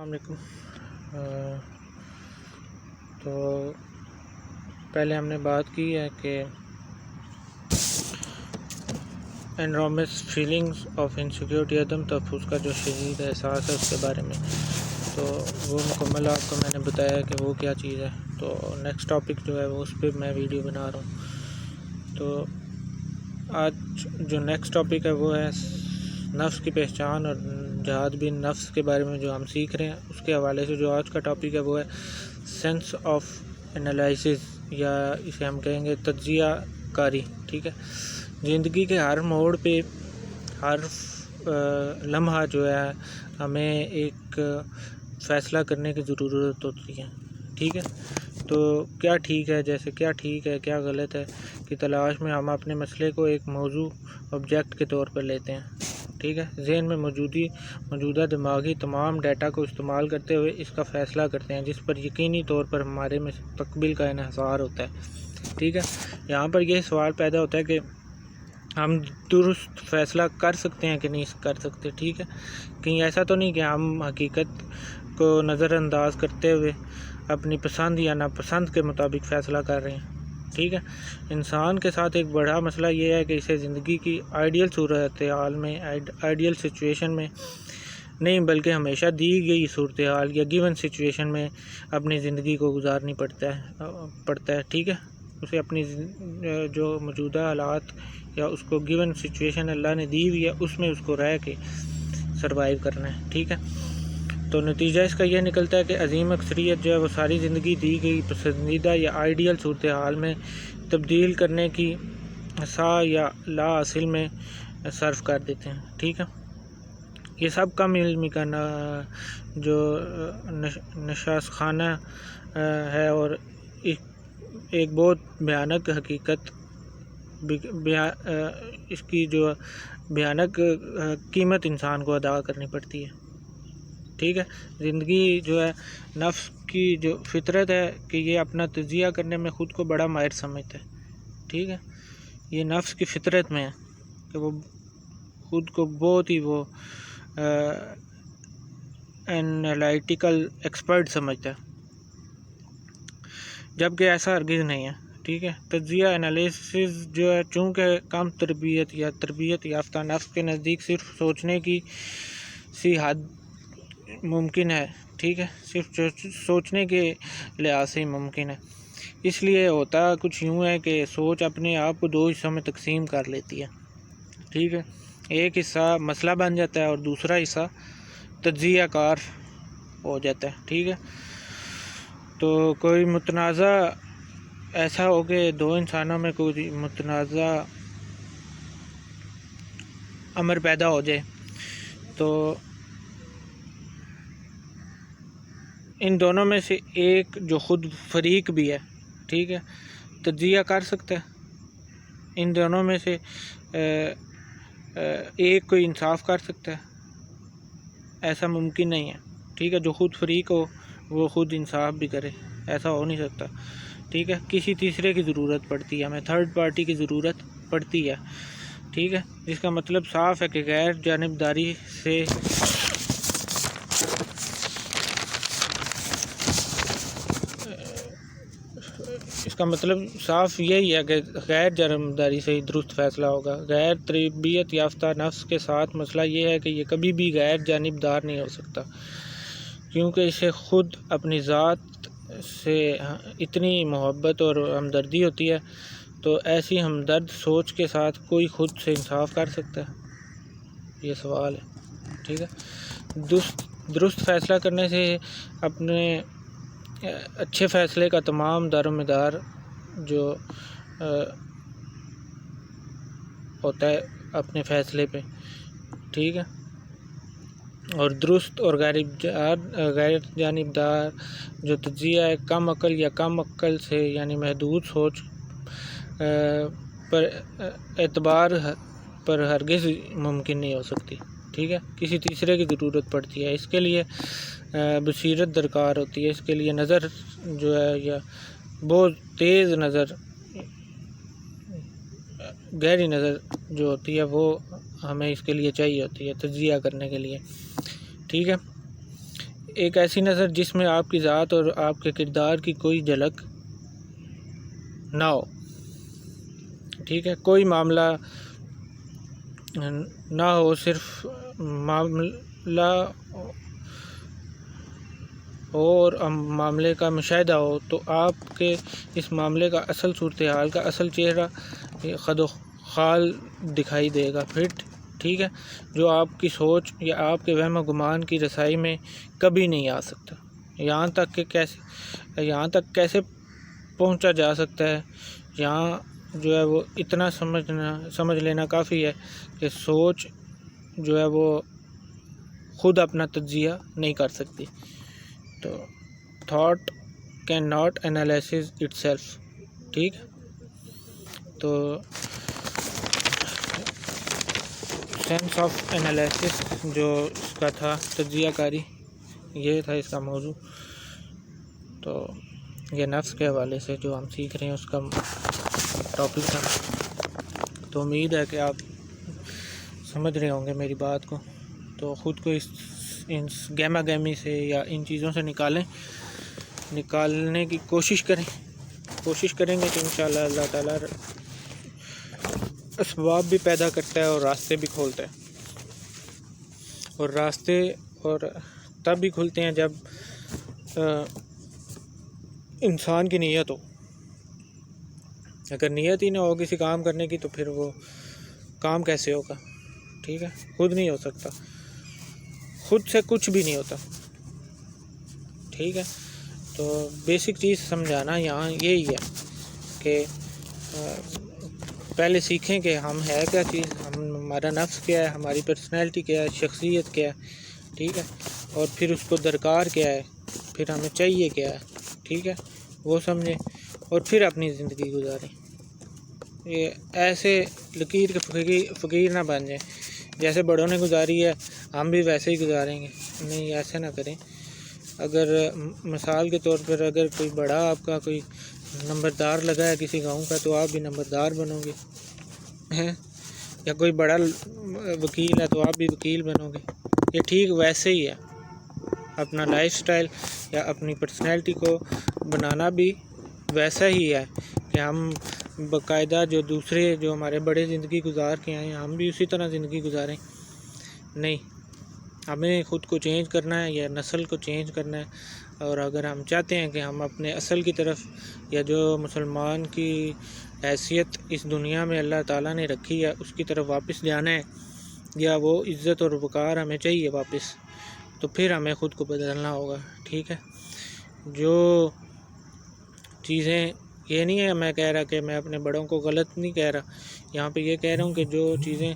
السلام علیکم۔ تو پہلے ہم نے بات کی ہے کہ انوائرمنٹ فیلنگز آف انسیکیورٹی، عدم تحفظ کا جو شدید احساس ہے اس کے بارے میں، تو وہ مکمل آپ کو میں نے بتایا کہ وہ کیا چیز ہے۔ تو نیکسٹ ٹاپک جو ہے وہ اس پہ میں ویڈیو بنا رہا ہوں۔ تو آج جو نیکسٹ ٹاپک ہے وہ ہے نفس کی پہچان اور جہاد بن نفس کے بارے میں جو ہم سیکھ رہے ہیں، اس کے حوالے سے جو آج کا ٹاپک ہے وہ ہے سینس آف انالائسس، یا اسے ہم کہیں گے تجزیہ کاری۔ ٹھیک ہے، زندگی کے ہر موڑ پہ، ہر لمحہ جو ہے ہمیں ایک فیصلہ کرنے کی ضرورت ہوتی ہے۔ ٹھیک ہے، تو کیا ٹھیک ہے، جیسے کیا ٹھیک ہے کیا غلط ہے کی تلاش میں ہم اپنے مسئلے کو ایک آبجیکٹ کے طور پر لیتے ہیں۔ ٹھیک ہے، ذہن میں موجودہ دماغی تمام ڈیٹا کو استعمال کرتے ہوئے اس کا فیصلہ کرتے ہیں، جس پر یقینی طور پر ہمارے مستقبل کا انحصار ہوتا ہے۔ ٹھیک ہے، یہاں پر یہ سوال پیدا ہوتا ہے کہ ہم درست فیصلہ کر سکتے ہیں کہ نہیں کر سکتے۔ ٹھیک ہے، کہیں ایسا تو نہیں کہ ہم حقیقت کو نظر انداز کرتے ہوئے اپنی پسند یا ناپسند کے مطابق فیصلہ کر رہے ہیں۔ ٹھیک ہے، انسان کے ساتھ ایک بڑا مسئلہ یہ ہے کہ اسے زندگی کی آئیڈیل صورتحال میں، آئیڈیل سچویشن میں نہیں بلکہ ہمیشہ دی گئی صورتحال یا گیون سچویشن میں اپنی زندگی کو گزارنی پڑتا ہے۔ ٹھیک ہے، اسے اپنی جو موجودہ حالات یا اس کو گیون سچویشن اللہ نے دی ہوئی ہے اس میں اس کو رہ کے سروائیو کرنا ہے۔ ٹھیک ہے، تو نتیجہ اس کا یہ نکلتا ہے کہ عظیم اکثریت جو ہے وہ ساری زندگی دی گئی پسندیدہ یا آئیڈیل صورتحال میں تبدیل کرنے کی سا یا لا اصل میں صرف کر دیتے ہیں۔ ٹھیک ہے، یہ سب کم علمی کا جو نشاز خانہ ہے اور ایک بہت بھیانک حقیقت، اس کی جو بھیانک قیمت انسان کو ادا کرنی پڑتی ہے۔ ٹھیک ہے، زندگی جو ہے نفس کی جو فطرت ہے کہ یہ اپنا تجزیہ کرنے میں خود کو بڑا ماہر سمجھتا ہے۔ ٹھیک ہے، یہ نفس کی فطرت میں ہے کہ وہ خود کو بہت ہی وہ انالائٹیکل ایکسپرٹ سمجھتا ہے، جبکہ ایسا ہرگز نہیں ہے۔ ٹھیک ہے، تجزیہ انالیسس جو ہے چونکہ کم تربیت یا تربیت یافتہ نفس کے نزدیک صرف سوچنے کی سی حد ممکن ہے۔ ٹھیک ہے، صرف سوچنے کے لحاظ سے ہی ممکن ہے۔ اس لیے ہوتا کچھ یوں ہے کہ سوچ اپنے آپ کو دو حصوں میں تقسیم کر لیتی ہے۔ ٹھیک ہے، ایک حصہ مسئلہ بن جاتا ہے اور دوسرا حصہ تجزیہ کار ہو جاتا ہے۔ ٹھیک ہے، تو کوئی متنازع ایسا ہو کہ دو انسانوں میں کوئی متنازع امر پیدا ہو جائے، تو ان دونوں میں سے ایک جو خود فریق بھی ہے، ٹھیک ہے، تجزیہ کر سکتا ہے۔ ان دونوں میں سے ایک کوئی انصاف کر سکتا ہے، ایسا ممکن نہیں ہے۔ ٹھیک ہے، جو خود فریق ہو وہ خود انصاف بھی کرے، ایسا ہو نہیں سکتا۔ ٹھیک ہے، کسی تیسرے کی ضرورت پڑتی ہے، ہمیں تھرڈ پارٹی کی ضرورت پڑتی ہے۔ ٹھیک ہے، جس کا مطلب صاف ہے کہ غیر جانبداری سے اس کا مطلب صاف یہی ہے کہ غیر جانبداری سے ہی درست فیصلہ ہوگا۔ غیر تربیت یافتہ نفس کے ساتھ مسئلہ یہ ہے کہ یہ کبھی بھی غیر جانبدار نہیں ہو سکتا، کیونکہ اسے خود اپنی ذات سے اتنی محبت اور ہمدردی ہوتی ہے۔ تو ایسی ہمدرد سوچ کے ساتھ کوئی خود سے انصاف کر سکتا ہے؟ یہ سوال ہے۔ ٹھیک ہے، درست فیصلہ کرنے سے اپنے اچھے فیصلے کا تمام دار و مدار جو ہوتا ہے اپنے فیصلے پہ، ٹھیک ہے، اور درست اور غیر جانبدار جو تجزیہ ہے کم عقل یا کم عقل سے یعنی محدود سوچ پر اعتبار پر ہرگز ممکن نہیں ہو سکتی۔ ٹھیک ہے، کسی تیسرے کی ضرورت پڑتی ہے، اس کے لیے بصیرت درکار ہوتی ہے، اس کے لیے نظر جو ہے یا بہت تیز نظر، گہری نظر جو ہوتی ہے وہ ہمیں اس کے لیے چاہیے ہوتی ہے تجزیہ کرنے کے لیے۔ ٹھیک ہے، ایک ایسی نظر جس میں آپ کی ذات اور آپ کے کردار کی کوئی جھلک نہ ہو، ٹھیک ہے، کوئی معاملہ نہ ہو، صرف معاملہ ہو اور معاملے کا مشاہدہ ہو، تو آپ کے اس معاملے کا اصل صورتحال کا اصل چہرہ خد و خال دکھائی دے گا، فٹ، ٹھیک ہے، جو آپ کی سوچ یا آپ کے وہم و گمان کی رسائی میں کبھی نہیں آ سکتا۔ یہاں تک کیسے پہنچا جا سکتا ہے، یہاں جو ہے وہ اتنا سمجھ لینا کافی ہے کہ سوچ جو ہے وہ خود اپنا تجزیہ نہیں کر سکتی۔ تو thought can not analysis it self, ٹھیک، تو سینس آف انالائسس جو اس کا تھا، تجزیہ کاری، یہ تھا اس کا موضوع۔ تو یہ نفس کے حوالے سے جو ہم سیکھ رہے ہیں اس کا ٹاپک تھا۔ تو امید ہے کہ آپ سمجھ رہے ہوں گے میری بات کو، تو خود کو ان گہما گہمی سے یا ان چیزوں سے نکالنے کی کوشش کریں گے کہ انشاءاللہ اللہ تعالیٰ اسباب بھی پیدا کرتا ہے اور راستے بھی کھولتا ہے، اور راستے اور تب بھی کھلتے ہیں جب انسان کی نیت ہو۔ اگر نیت ہی نہ ہو کسی کام کرنے کی تو پھر وہ کام کیسے ہوگا، ٹھیک ہے، خود نہیں ہو سکتا، خود سے کچھ بھی نہیں ہوتا، ٹھیک ہے۔ تو بیسک چیز سمجھانا یہاں یہی ہے کہ پہلے سیکھیں کہ ہم ہے کیا چیز، ہمارا نفس کیا ہے، ہماری پرسنالٹی کیا ہے، شخصیت کیا ہے، ٹھیک ہے، اور پھر اس کو درکار کیا ہے، پھر ہمیں چاہیے کیا ہے، ٹھیک ہے، وہ سمجھیں اور پھر اپنی زندگی گزاریں۔ یہ ایسے لکیر کے فقیر نہ بن جائیں، جیسے بڑوں نے گزاری ہے ہم بھی ویسے ہی گزاریں گے، نہیں، ایسے نہ کریں۔ اگر مثال کے طور پر اگر کوئی بڑا آپ کا کوئی نمبردار لگا ہے کسی گاؤں کا، تو آپ بھی نمبردار بنو گے، یا کوئی بڑا وکیل ہے تو آپ بھی وکیل بنو گے۔ یہ ٹھیک ویسے ہی ہے، اپنا لائف سٹائل یا اپنی پرسنالٹی کو بنانا بھی ویسا ہی ہے کہ ہم باقاعدہ جو دوسرے جو ہمارے بڑے زندگی گزار کے آئے ہیں ہم بھی اسی طرح زندگی گزاریں، نہیں، ہمیں خود کو چینج کرنا ہے یا نسل کو چینج کرنا ہے۔ اور اگر ہم چاہتے ہیں کہ ہم اپنے اصل کی طرف، یا جو مسلمان کی حیثیت اس دنیا میں اللہ تعالیٰ نے رکھی ہے اس کی طرف واپس جانا ہے، یا وہ عزت اور وقار ہمیں چاہیے واپس، تو پھر ہمیں خود کو بدلنا ہوگا، ٹھیک ہے۔ جو چیزیں، یہ نہیں ہے میں کہہ رہا کہ میں اپنے بڑوں کو غلط نہیں کہہ رہا، یہاں پہ یہ کہہ رہا ہوں کہ جو چیزیں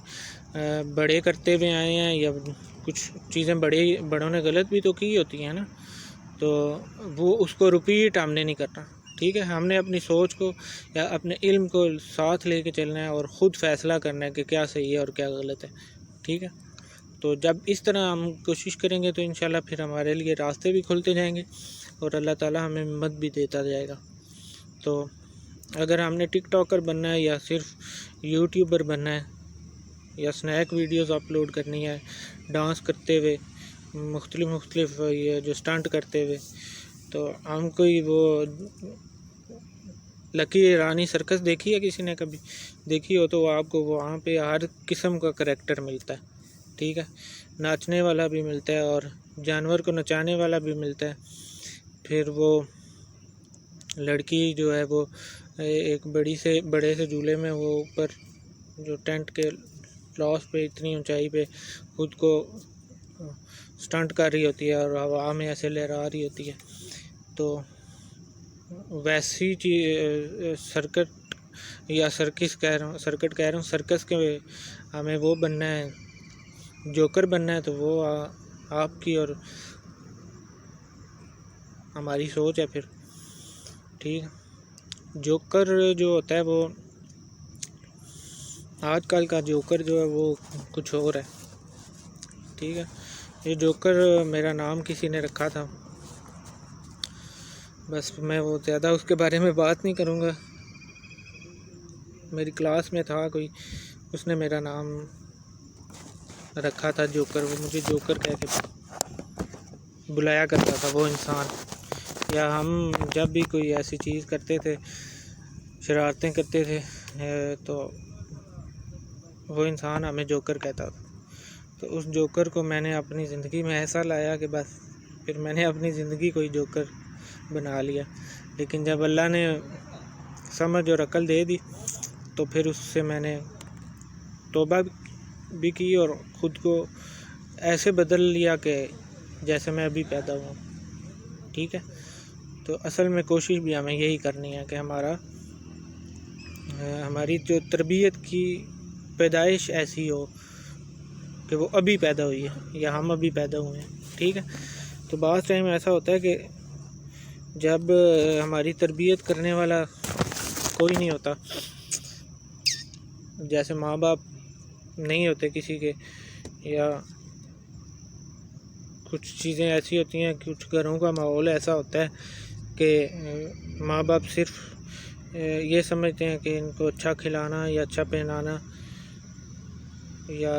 بڑے کرتے ہوئے آئے ہیں یا کچھ چیزیں بڑوں نے غلط بھی تو کی ہوتی ہیں نا، تو وہ اس کو رپیٹ ہم نے نہیں کرنا، ٹھیک ہے۔ ہم نے اپنی سوچ کو یا اپنے علم کو ساتھ لے کے چلنا ہے اور خود فیصلہ کرنا ہے کہ کیا صحیح ہے اور کیا غلط ہے، ٹھیک ہے۔ تو جب اس طرح ہم کوشش کریں گے تو انشاءاللہ پھر ہمارے لیے راستے بھی کھلتے جائیں گے اور اللہ تعالیٰ ہمیں ہمت بھی دیتا جائے گا۔ تو اگر ہم نے ٹک ٹاکر بننا ہے یا صرف یوٹیوبر بننا ہے یا سنیک ویڈیوز اپلوڈ کرنی ہے ڈانس کرتے ہوئے، مختلف یہ جو سٹنٹ کرتے ہوئے، تو ہم کوئی وہ لکی رانی سرکس دیکھی ہے کسی نے کبھی دیکھی ہو تو آپ کو وہاں پہ ہر قسم کا کریکٹر ملتا ہے، ٹھیک ہے، ناچنے والا بھی ملتا ہے اور جانور کو نچانے والا بھی ملتا ہے، پھر وہ لڑکی جو ہے وہ ایک بڑے سے جھولے میں وہ اوپر جو ٹینٹ کے لاس پہ اتنی اونچائی پہ خود کو سٹنٹ کر رہی ہوتی ہے اور ہوا میں ایسے لہرا رہی ہوتی ہے، تو ویسی سرکٹ یا سرکس کہہ رہا ہوں سرکس کے ہمیں وہ بننا ہے، جوکر بننا ہے، تو وہ آپ کی اور ہماری سوچ ہے پھر، ٹھیک ہے۔ جوکر جو ہوتا ہے وہ آج کل کا جوکر جو ہے وہ کچھ اور ہے، ٹھیک ہے۔ یہ جوکر میرا نام کسی نے رکھا تھا، بس میں وہ زیادہ اس کے بارے میں بات نہیں کروں گا۔ میری کلاس میں تھا کوئی، اس نے میرا نام رکھا تھا جوکر، وہ مجھے جوکر کہہ کے بلایا کرتا تھا وہ انسان، یا ہم جب بھی کوئی ایسی چیز کرتے تھے، شرارتیں کرتے تھے، تو وہ انسان ہمیں جوکر کہتا تھا۔ تو اس جوکر کو میں نے اپنی زندگی میں ایسا لایا کہ بس پھر میں نے اپنی زندگی کو ہی جوکر بنا لیا۔ لیکن جب اللہ نے سمجھ اور عقل دے دی تو پھر اس سے میں نے توبہ بھی کی اور خود کو ایسے بدل لیا کہ جیسے میں ابھی پیدا ہوا ہوں، ٹھیک ہے۔ تو اصل میں کوشش بھی ہمیں یہی کرنی ہے کہ ہماری جو تربیت کی پیدائش ایسی ہو کہ وہ ابھی پیدا ہوئی ہے یا ہم ابھی پیدا ہوئے ہیں، ٹھیک ہے۔ تو بعض ٹائم ایسا ہوتا ہے کہ جب ہماری تربیت کرنے والا کوئی نہیں ہوتا، جیسے ماں باپ نہیں ہوتے کسی کے، یا کچھ چیزیں ایسی ہوتی ہیں، کچھ گھروں کا ماحول ایسا ہوتا ہے کہ ماں باپ صرف یہ سمجھتے ہیں کہ ان کو اچھا کھلانا یا اچھا پہنانا یا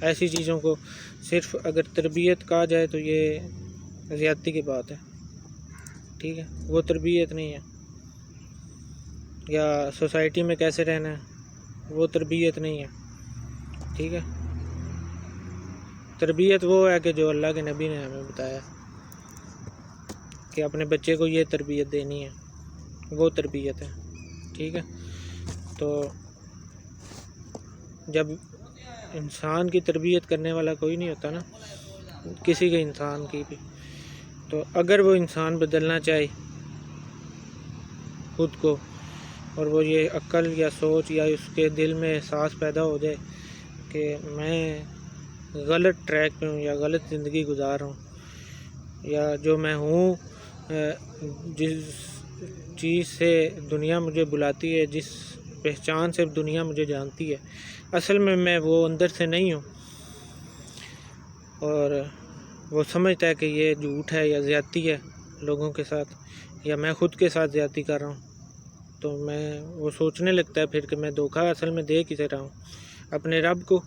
ایسی چیزوں کو صرف اگر تربیت کہا جائے تو یہ زیادتی کی بات ہے، ٹھیک ہے، وہ تربیت نہیں ہے۔ یا سوسائٹی میں کیسے رہنا ہے وہ تربیت نہیں ہے، ٹھیک ہے۔ تربیت وہ ہے کہ جو اللہ کے نبی نے ہمیں بتایا کہ اپنے بچے کو یہ تربیت دینی ہے، وہ تربیت ہے، ٹھیک ہے۔ تو جب انسان کی تربیت کرنے والا کوئی نہیں ہوتا نا، کسی کے انسان کی بھی، تو اگر وہ انسان بدلنا چاہے خود کو، اور وہ یہ عقل یا سوچ یا اس کے دل میں احساس پیدا ہو جائے کہ میں غلط ٹریک پہ ہوں یا غلط زندگی گزار رہا ہوں، یا جو میں ہوں، جس چیز سے دنیا مجھے بلاتی ہے، جس پہچان سے دنیا مجھے جانتی ہے، اصل میں وہ اندر سے نہیں ہوں، اور وہ سمجھتا ہے کہ یہ جھوٹ ہے یا زیادتی ہے لوگوں کے ساتھ، یا میں خود کے ساتھ زیادتی کر رہا ہوں، تو وہ سوچنے لگتا ہے پھر کہ میں دھوکہ اصل میں دے کسے رہا ہوں، اپنے رب کو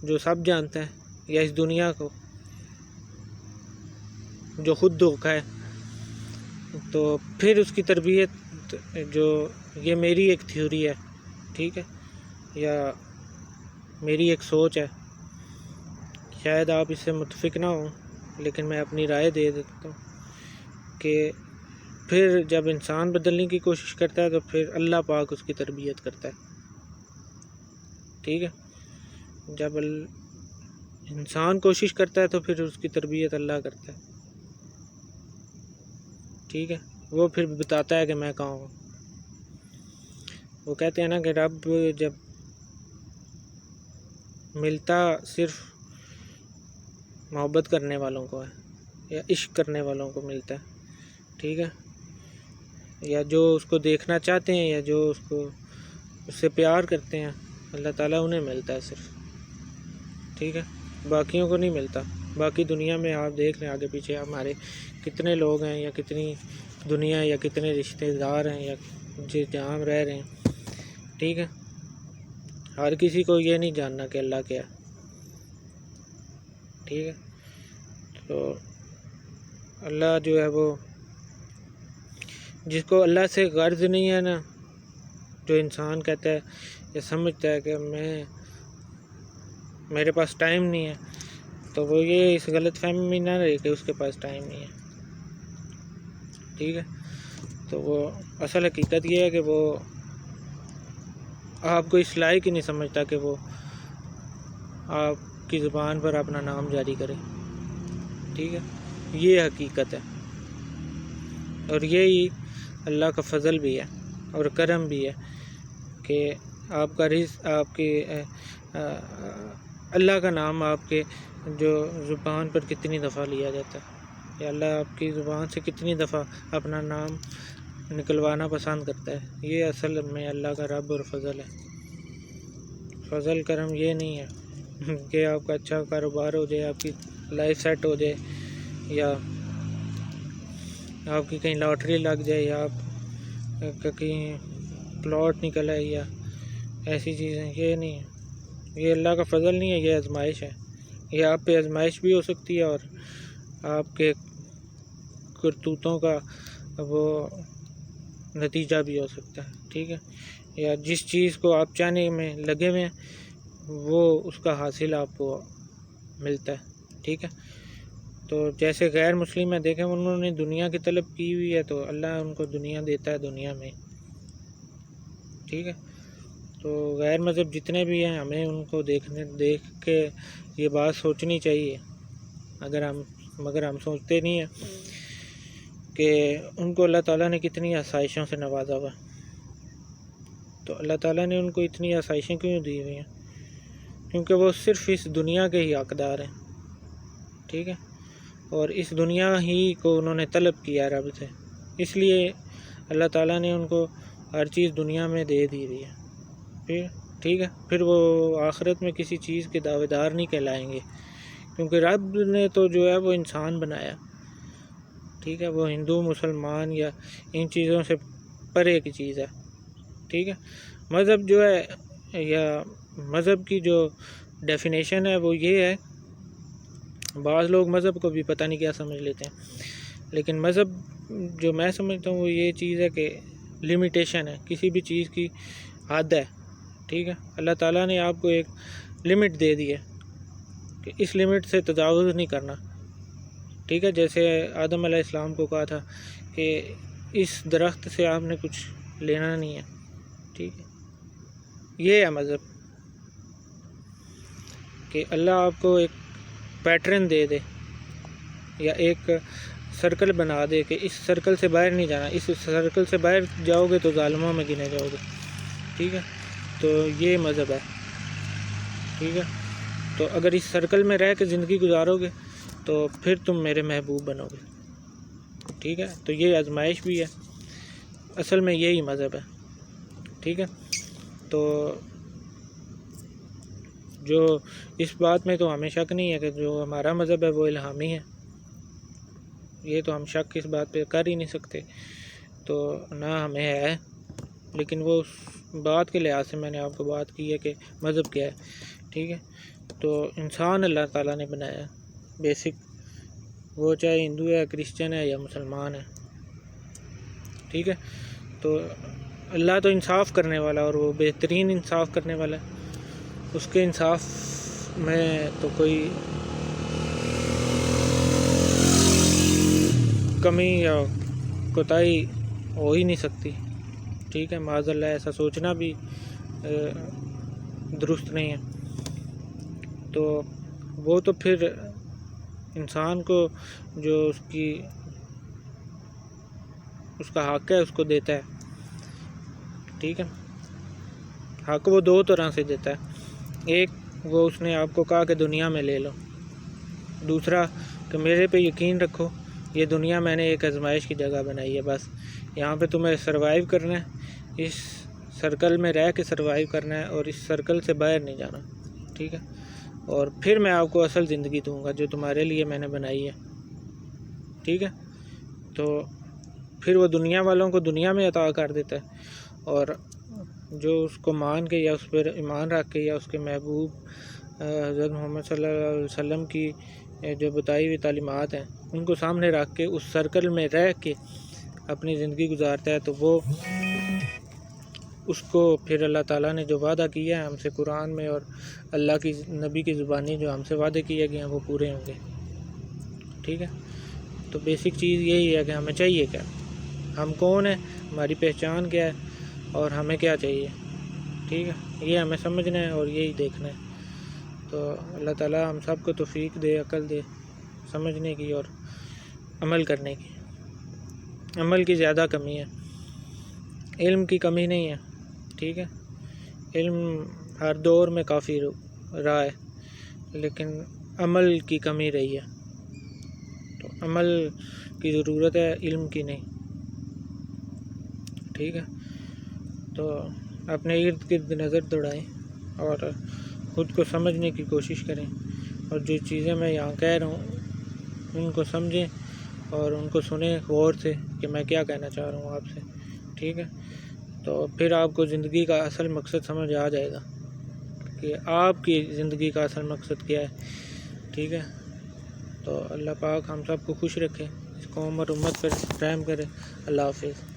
جو سب جانتا ہے، یا اس دنیا کو جو خود دھوکہ ہے۔ تو پھر اس کی تربیت جو یہ میری ایک تھیوری ہے، ٹھیک ہے، یا میری ایک سوچ ہے، شاید آپ اس سے متفق نہ ہوں، لیکن میں اپنی رائے دے دیتا ہوں کہ پھر جب انسان بدلنے کی کوشش کرتا ہے تو پھر اللہ پاک اس کی تربیت کرتا ہے، ٹھیک ہے۔ جب انسان کوشش کرتا ہے تو پھر اس کی تربیت اللہ کرتا ہے، ٹھیک ہے۔ وہ پھر بتاتا ہے کہ میں کہاں ہوں۔ وہ کہتے ہیں نا کہ رب جب ملتا صرف محبت کرنے والوں کو ہے، یا عشق کرنے والوں کو ملتا ہے، ٹھیک ہے، یا جو اس کو دیکھنا چاہتے ہیں، یا جو اس سے پیار کرتے ہیں، اللہ تعالیٰ انہیں ملتا ہے صرف، ٹھیک ہے، باقیوں کو نہیں ملتا۔ باقی دنیا میں آپ دیکھ لیں آگے پیچھے ہمارے کتنے لوگ ہیں، یا کتنی دنیا، یا کتنے رشتہ دار ہیں، یا جہاں ہم رہ رہے ہیں، ٹھیک ہے، ہر کسی کو یہ نہیں جاننا کہ اللہ کیا ہے، ٹھیک ہے۔ تو اللہ جو ہے وہ جس کو اللہ سے غرض نہیں ہے نا، جو انسان کہتا ہے یا سمجھتا ہے کہ میرے پاس ٹائم نہیں ہے، تو وہ یہ اس غلط فہمی میں نہ رہے کہ اس کے پاس ٹائم نہیں ہے، ٹھیک ہے۔ تو وہ اصل حقیقت یہ ہے کہ وہ آپ کو اس لائق ہی نہیں سمجھتا کہ وہ آپ کی زبان پر اپنا نام جاری کرے، ٹھیک ہے، یہ حقیقت ہے، اور یہی اللہ کا فضل بھی ہے اور کرم بھی ہے کہ آپ کا رزق، آپ کے اللہ کا نام آپ کے جو زبان پر کتنی دفعہ لیا جاتا ہے، یا اللہ آپ کی زبان سے کتنی دفعہ اپنا نام نکلوانا پسند کرتا ہے، یہ اصل میں اللہ کا رب اور فضل ہے۔ فضل کرم یہ نہیں ہے کہ آپ کا اچھا کاروبار ہو جائے، آپ کی لائف سیٹ ہو جائے، یا آپ کی کہیں لاٹری لگ جائے، یا آپ کا کہیں پلاٹ نکل آئے، یا ایسی چیزیں، یہ نہیں ہے، یہ اللہ کا فضل نہیں ہے، یہ آزمائش ہے، یہ آپ پہ آزمائش بھی ہو سکتی ہے اور آپ کے کرتوتوں کا وہ نتیجہ بھی ہو سکتا ہے، ٹھیک ہے، یا جس چیز کو آپ چاہنے میں لگے ہوئے ہیں وہ اس کا حاصل آپ کو ملتا ہے، ٹھیک ہے۔ تو جیسے غیر مسلم ہے، دیکھیں انہوں نے دنیا کی طلب کی ہوئی ہے تو اللہ ان کو دنیا دیتا ہے دنیا میں، ٹھیک ہے۔ تو غیر مذہب جتنے بھی ہیں ہمیں ان کو دیکھ کے یہ بات سوچنی چاہیے، مگر ہم سوچتے نہیں ہیں کہ ان کو اللہ تعالیٰ نے کتنی آسائشوں سے نوازا ہوا ہے۔ تو اللہ تعالیٰ نے ان کو اتنی آسائشیں کیوں دی ہوئی ہیں؟ کیونکہ وہ صرف اس دنیا کے ہی حقدار ہیں، ٹھیک ہے، اور اس دنیا ہی کو انہوں نے طلب کیا رب سے، اس لیے اللہ تعالیٰ نے ان کو ہر چیز دنیا میں دے دی ہوئی ہے، پھر ٹھیک ہے، پھر وہ آخرت میں کسی چیز کے دعوے دار نہیں کہلائیں گے، کیونکہ رب نے تو جو ہے وہ انسان بنایا، ٹھیک ہے، وہ ہندو مسلمان یا ان چیزوں سے پرے کی چیز ہے، ٹھیک ہے۔ مذہب جو ہے یا مذہب کی جو ڈیفینیشن ہے وہ یہ ہے، بعض لوگ مذہب کو بھی پتہ نہیں کیا سمجھ لیتے ہیں، لیکن مذہب جو میں سمجھتا ہوں وہ یہ چیز ہے کہ لمیٹیشن ہے، کسی بھی چیز کی حد ہے، ٹھیک ہے۔ اللہ تعالیٰ نے آپ کو ایک لمٹ دے دی ہے کہ اس لمٹ سے تجاوز نہیں کرنا، ٹھیک ہے۔ جیسے آدم علیہ السلام کو کہا تھا کہ اس درخت سے آپ نے کچھ لینا نہیں ہے، ٹھیک ہے۔ یہ ہے مذہب کہ اللہ آپ کو ایک پیٹرن دے دے یا ایک سرکل بنا دے کہ اس سرکل سے باہر نہیں جانا، اس سرکل سے باہر جاؤ گے تو ظالموں میں گنے جاؤ گے، ٹھیک ہے۔ تو یہ مذہب ہے، ٹھیک ہے۔ تو اگر اس سرکل میں رہ کے زندگی گزارو گے تو پھر تم میرے محبوب بنو گے، ٹھیک ہے۔ تو یہ آزمائش بھی ہے، اصل میں یہی مذہب ہے، ٹھیک ہے۔ تو جو اس بات میں تو ہمیں شک نہیں ہے کہ جو ہمارا مذہب ہے وہ الہامی ہے، یہ تو ہم شک اس بات پہ کر ہی نہیں سکتے، تو نہ ہمیں ہے، لیکن وہ اس بات کے لحاظ سے میں نے آپ کو بات کی ہے کہ مذہب کیا ہے، ٹھیک ہے۔ تو انسان اللہ تعالیٰ نے بنایا ہے بیسک، وہ چاہے ہندو ہے، کرسچن ہے یا مسلمان ہے، ٹھیک ہے۔ تو اللہ تو انصاف کرنے والا اور وہ بہترین انصاف کرنے والا ہے، اس کے انصاف میں تو کوئی کمی یا کوتاہی ہو ہی نہیں سکتی، ٹھیک ہے۔ معاذ اللہ ایسا سوچنا بھی درست نہیں ہے، تو وہ تو پھر انسان کو جو اس کا حق ہے اس کو دیتا ہے، ٹھیک ہے۔ حق وہ دو طرح سے دیتا ہے، ایک وہ اس نے آپ کو کہا کہ دنیا میں لے لو، دوسرا کہ میرے پہ یقین رکھو، یہ دنیا میں نے ایک آزمائش کی جگہ بنائی ہے، بس یہاں پہ تمہیں سروائیو کرنا ہے، اس سرکل میں رہ کے سروائیو کرنا ہے اور اس سرکل سے باہر نہیں جانا، ٹھیک ہے۔ اور پھر میں آپ کو اصل زندگی دوں گا جو تمہارے لیے میں نے بنائی ہے، ٹھیک ہے۔ تو پھر وہ دنیا والوں کو دنیا میں عطا کر دیتا ہے، اور جو اس کو مان کے یا اس پر ایمان رکھ کے یا اس کے محبوب حضرت محمد صلی اللہ علیہ وسلم کی جو بتائی ہوئی تعلیمات ہیں ان کو سامنے رکھ کے اس سرکل میں رہ کے اپنی زندگی گزارتا ہے، تو وہ اس کو پھر اللہ تعالیٰ نے جو وعدہ کیا ہے ہم سے قرآن میں اور اللہ کی نبی کی زبانی جو ہم سے وعدے کیے گئے ہیں وہ پورے ہوں گے، ٹھیک ہے۔ تو بیسک چیز یہی ہے کہ ہمیں چاہیے کیا، ہم کون ہیں، ہماری پہچان کیا ہے اور ہمیں کیا چاہیے، ٹھیک ہے، یہ ہمیں سمجھنا ہے اور یہی دیکھنا ہے۔ تو اللہ تعالیٰ ہم سب کو توفیق دے، عقل دے سمجھنے کی اور عمل کرنے کی۔ عمل کی زیادہ کمی ہے، علم کی کمی نہیں ہے، ٹھیک ہے۔ علم ہر دور میں کافی رہا ہے، لیکن عمل کی کمی رہی ہے، تو عمل کی ضرورت ہے، علم کی نہیں، ٹھیک ہے۔ تو اپنے ارد گرد نظر دوڑائیں اور خود کو سمجھنے کی کوشش کریں، اور جو چیزیں میں یہاں کہہ رہا ہوں ان کو سمجھیں اور ان کو سنیں غور سے کہ میں کیا کہنا چاہ رہا ہوں آپ سے، ٹھیک ہے۔ تو پھر آپ کو زندگی کا اصل مقصد سمجھ آ جائے گا کہ آپ کی زندگی کا اصل مقصد کیا ہے، ٹھیک ہے، تو اللہ پاک ہم سب کو خوش رکھے، اس قوم اور امت پر رحم کرے۔ اللہ حافظ۔